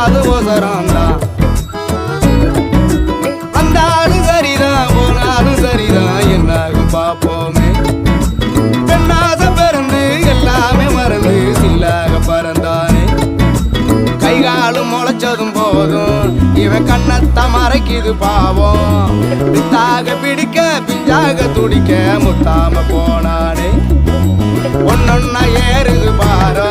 அது ஒசரம் தான். வந்தாலும் சரிதான் போனாலும் சரிதான் என்னாகும் பாப்போமே. பெண்ணாக பிறந்து எல்லாமே மறந்து சில்லாக பறந்தானே. கைகாலும் முளைச்சதும் போதும் இவன் கண்ணத்தை மறைக்குது பாவம். பித்தாக பிடிக்க பிஞ்சாக துடிக்க முத்தாம போனானே. ஒன்னொன்னா ஏறுது பாரு